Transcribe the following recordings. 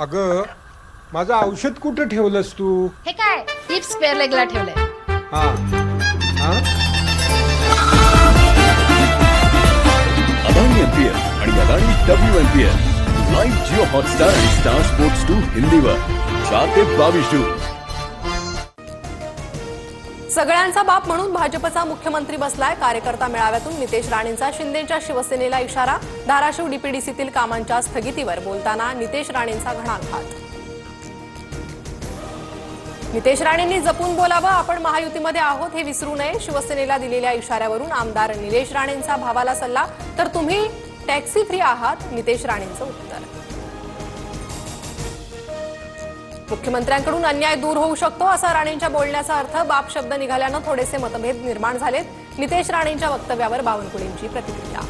अगं माझं औषध कुठं ठेवलंस तू? हे काय हिप्स स्पेअर लेगला ठेवलंय. हा हा अदानी एमपीएल आणि Adani WMPL live Jio Hotstar आणि स्टार स्पोर्ट्स 2 हिंदीवर 4 ते 22 जून. सगळ्यांचा बाप म्हणून भाजपचा मुख्यमंत्री बसलाय. कार्यकर्ता मेळाव्यातून नितेश राणेंचा शिंदेच्या शिवसेनेला इशारा. धाराशिव डीपीडीसीतील कामांच्या स्थगितीवर बोलताना नितेश राणेंचा घणाघात. नितेश राणेंनी जपून बोलावं, आपण महायुतीमध्ये आहोत हे विसरू नये. शिवसेनेला दिलेल्या इशाऱ्यावरून आमदार निलेश राणेंचा भावाला सल्ला, तर तुम्ही टॅक्सी फ्री आहात, नितेश राणेंचं उत्तर. मुख्यमंत्र्यांकडून अन्याय दूर होऊ शकतो असा राणेंच्या बोलण्याचा अर्थ. बाप शब्द निघाल्यानं थोडेसे मतभेद निर्माण झालेत. नितेश राणेंच्या वक्तव्यावर बावनकुळेंची प्रतिक्रिया.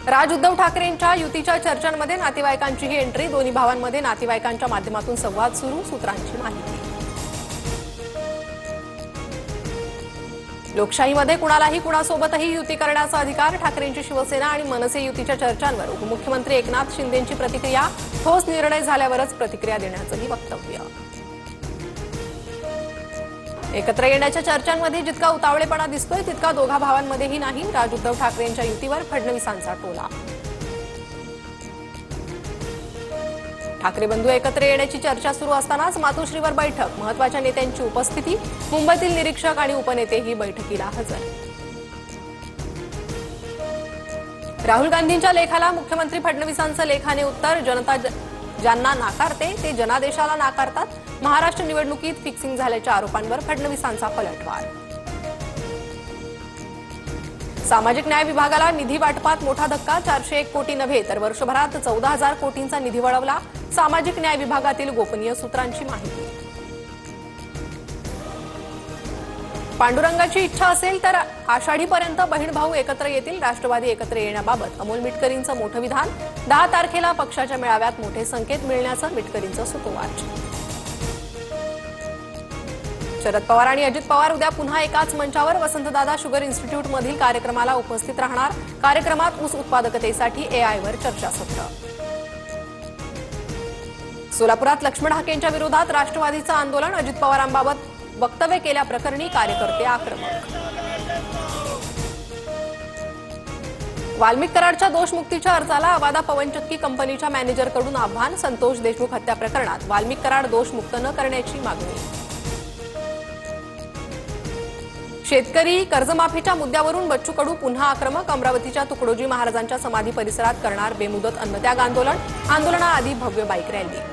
राज उद्धव ठाकरेंच्या युतीच्या चर्चांमध्ये नातेवाईकांचीही एंट्री. दोन्ही भावांमध्ये नातेवाईकांच्या माध्यमातून संवाद सुरू. सूत्रांची माहिती. लोकशाहीमध्ये कुणालाही कुणासोबतही युती करण्याचा अधिकार. ठाकरेंची शिवसेना आणि मनसे युतीच्या चर्चांवर उपमुख्यमंत्री एकनाथ शिंदेंची प्रतिक्रिया. ठोस निर्णय झाल्यावरच प्रतिक्रिया देण्याचंही वक्तव्य. एकत्र येण्याच्या चर्चांमध्ये जितका उतावळेपणा दिसतोय तितका दोघा भावांमध्येही नाही. राज उद्धव ठाकरेंच्या युतीवर फडणवीसांचा टोला. ठाकरे बंधू एकत्र येण्याची चर्चा सुरू असतानाच मातोश्रीवर बैठक. महत्वाच्या नेत्यांची उपस्थिती. मुंबईतील निरीक्षक आणि उपनेतेही बैठकीला हजर. राहुल गांधींच्या लेखाला मुख्यमंत्री फडणवीसांचं लेखाने उत्तर. जनता ज्यांना नाकारते ते जनादेशाला नाकारतात. महाराष्ट्र निवडणुकीत फिक्सिंग झाल्याच्या आरोपांवर फडणवीसांचा पलटवार. सामाजिक न्याय विभागाला निधी वाटपात मोठा धक्का. 401 कोटी नव्हे तर वर्षभरात 14,000 कोटींचा निधी वळवला. सामाजिक न्याय विभागातील गोपनीय सूत्रांची माहिती. पांडुरंगाची इच्छा असेल तर आषाढीपर्यंत बहीण भाऊ एकत्र येतील. राष्ट्रवादी एकत्र येण्याबाबत अमोल मिटकरींचं मोठं विधान. 10 तारखेला पक्षाच्या मेळाव्यात मोठे संकेत मिळण्याचं मिटकरींचं सुतोवाच. शरद पवार आणि अजित पवार उद्या पुन्हा एकाच मंचावर. वसंतदादा शुगर इन्स्टिट्यूटमधील कार्यक्रमाला उपस्थित राहणार. कार्यक्रमात ऊस उत्पादकतेसाठी एआयवर चर्चासत्र. सोलापुरात लक्ष्मण हाकेंच्या विरोधात राष्ट्रवादीचं आंदोलन. अजित पवारांबाबत वक्तव्य केल्याप्रकरणी कार्यकर्ते आक्रमक. वाल्मिक कराडच्या दोषमुक्तीच्या अर्जाला अवादा पवनचक्की कंपनीच्या मॅनेजरकडून आव्हान. संतोष देशमुख हत्या प्रकरणात वाल्मिक कराड दोषमुक्त न करण्याची मागणी. शेतकरी कर्जमाफीच्या मुद्द्यावरून बच्चू कडू पुन्हा आक्रमक. अमरावतीच्या तुकडोजी महाराजांच्या समाधी परिसरात करणार बेमुदत अन्नत्याग आंदोलन. आंदोलनाआधी भव्य बाईक रॅली.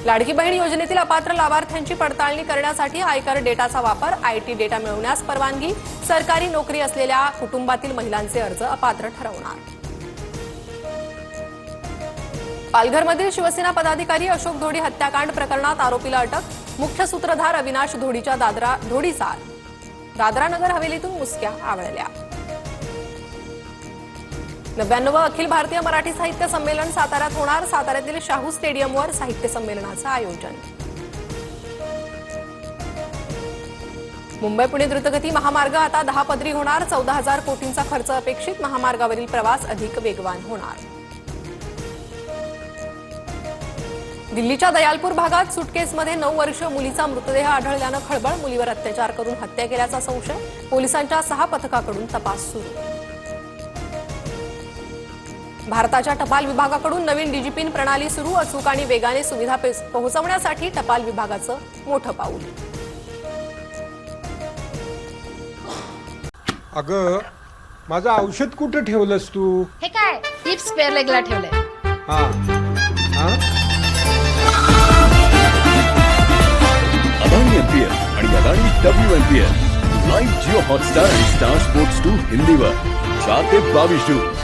लाडकी बहीण योजनेतील अपात्र लाभार्थ्यांची पडताळणी करण्यासाठी आयकर डेटाचा वापर. आयटी डेटा मिळवण्यास परवानगी. सरकारी नोकरी असलेल्या कुटुंबातील महिलांचे अर्ज अपात्र ठरवणार. पालघरमधील शिवसेना पदाधिकारी अशोक धोडी हत्याकांड प्रकरणात आरोपीला अटक. मुख्य सूत्रधार अविनाश धोडीच्या धोडीचा दादरा नगर हवेलीतून मुसक्या आवळल्या. 99वे अखिल भारतीय मराठी साहित्य संमेलन साताऱ्यात होणार. साताऱ्यातील शाहू स्टेडियमवर साहित्य संमेलनाचं आयोजन. मुंबई पुणे द्रुतगती महामार्ग आता 10 पदरी होणार. 14,000 कोटींचा खर्च अपेक्षित. महामार्गावरील प्रवास अधिक वेगवान होणार. दिल्लीच्या दयालपूर भागात सुटकेसमध्ये 9 वर्षीय मुलीचा मृतदेह आढळल्यानं खळबळ. मुलीवर अत्याचार करून हत्या केल्याचा संशय. पोलिसांच्या 6 पथकाकडून तपास सुरू. भारताच्या टपाल विभागाकडून नवीन डिजिपिन प्रणाली सुरू. अचूक आणि वेगाने सुविधा पोहोचवण्यासाठी टपाल विभागाचं मोठं पाऊल. अगं माझं औषध कुठं ठेवलंस तू? हे काय हिप्स स्पेअर लेगला ठेवलंय. हा हा अदानी एमपीएल आणि Adani WMPL live Jio Hotstar आणि स्टार स्पोर्ट्स 2 हिंदीवर 4 ते 22 जून.